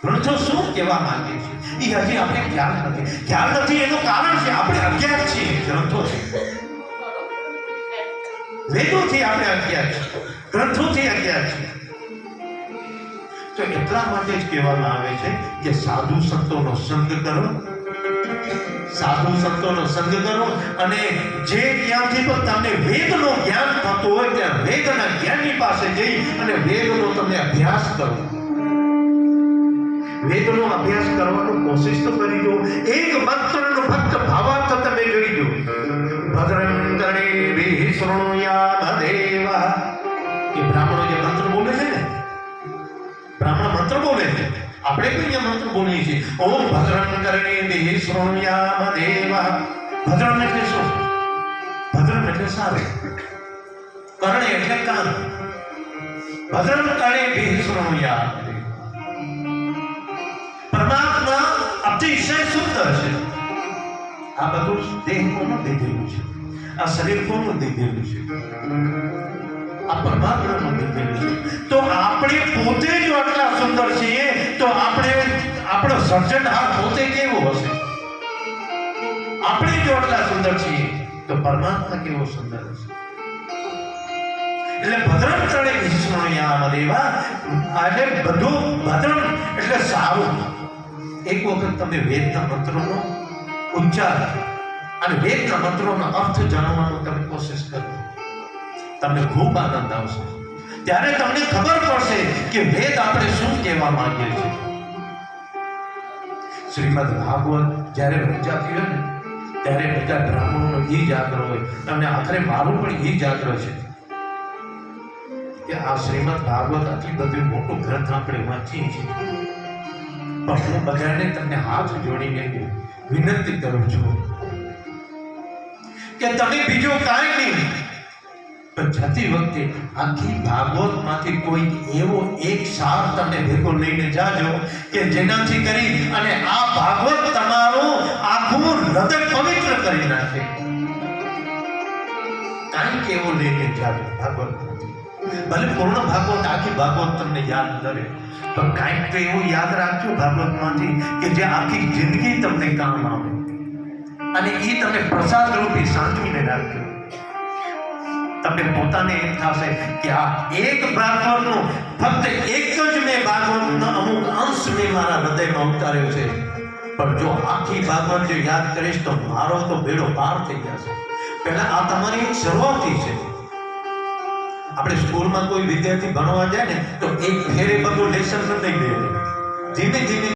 ગ્રંથો શું કહેવા માંગે છે એ હજી આપણે ખ્યાલ નથી. એનું કારણ છે આપણે અજ્ઞાત છીએ. ગ્રંથો છે, વેદોથી આપણે અજ્ઞાત છીએ, ગ્રંથોથી અજ્ઞાત છીએ. તો એટલા માટે જ કહેવામાં આવે છે કે સાધુ સંતોનો સંગ કરો, સાધુ સંતોનો સંગ કરો. અને જે જ્ઞાનથી પણ તમને વેદનો જ્ઞાન થતું હોય ત્યાં વેદના જ્ઞાનની પાસે જઈ અને વેદનો તમે અભ્યાસ કરો. વેદનો અભ્યાસ કરવાનો કોશિશ તો કરી દો. એક મંત્રનો ફક્ત ભાવાર્થ તમે જોઈ દો. ભદ્રં કર્ણેભિઃ શૃણુયામ દેવઃ. એ બ્રાહ્મણો જે મંત્ર બોલે છે ને, બ્રાહ્મણ મંત્ર બોલે છે, આપણે પણ અહીંયા મંત્ર બોલીએ છીએ. ઓમ ભદ્રં કર્ણેભિઃ શૃણુયામ દેવઃ. ભદ્રં એટલે શું? ભદ્રં એટલે સારું, કર્ણે એટલે કાન. ભદ્રં કર્ણેભિઃ શૃણુયામ. પરમાત્મા અતિશય સુંદર છે. આ બધું દેહ કોનું દીધેલું છે? આ શરીર કોનું દીધેલું છે? આ પરમાત્માનું દીધેલું છે. તો આપણે પોતે જો આટલા સુંદર છીએ તો આપણો સર્જનહાર પોતે કેવો હશે? આપણે જો આટલા સુંદર છીએ તો પરમાત્મા કેવો સુંદર હશે? એટલે ભદ્રં કર્ણેભિઃ શૃણુયામ દેવઃ. એટલે બધું ભદ્રં એટલે સારું. એક વખત તમે વેદના મંત્રોનો ઉચ્ચાર અને વેદના મંત્રોનો અર્થ જાણવાનો તમે કોશિશ કરો, તમને ખૂબ આનંદ આવશે. ત્યારે તમને ખબર પડશે કે વેદ આપણે શું કહેવા માંગીએ છીએ. શ્રીમદ ભાગવત જ્યારે રચાતી હોય ને ત્યારે બધા બ્રાહ્મણોનો એ જ આગ્રહ હોય, અને આખરે મારું પણ એ જ આગ્રહ છે કે આ શ્રીમદ ભાગવત આટલી બધી મોટો ગ્રંથ આપણે વાંચીએ છીએ, પણ હું બધાને તમને હાથ જોડીને વિનંતી કરું છું કે તમે બીજું કાંઈ નહીં પણ જતી વખતે આખી ભાગવતમાંથી કોઈ એવો એક સાર તમે ભેગો લઈને જાજો કે જેનાથી કરી અને આ ભાગવત તમારું આખું હૃદય પવિત્ર કરી નાખે. કાંઈક એવો લઈને જાજો ભાગવતમાંથી. ભલે પૂર્ણ ભાગવત આખી ભાગવત તમને યાદ ન રહે, પણ કાંઈક તો એવું યાદ રાખજો ભાગવતમાંથી કે જે આખી જિંદગી તમને કામ આવે, અને એ તમે પ્રસાદ રૂપી સાચવીને રાખજો. તમને પોતાને એમ થશે કે આ એક ભાગવતનો ફક્ત એક જ મેં ભાગવતનો અમુક અંશ મેં મારા હૃદયમાં ઉતાર્યો છે, પણ જો આખી ભાગવત જો યાદ કરીશ તો મારો તો બેડો પાર થઈ જશે. પહેલા આ તમારી એક શરૂઆતી છે. આપણે સ્કૂલમાં કોઈ વિદ્યાર્થી ભણવા જાય ને તો એક ફેરે બધું લેસન નથી દે, ધીમે ધીમે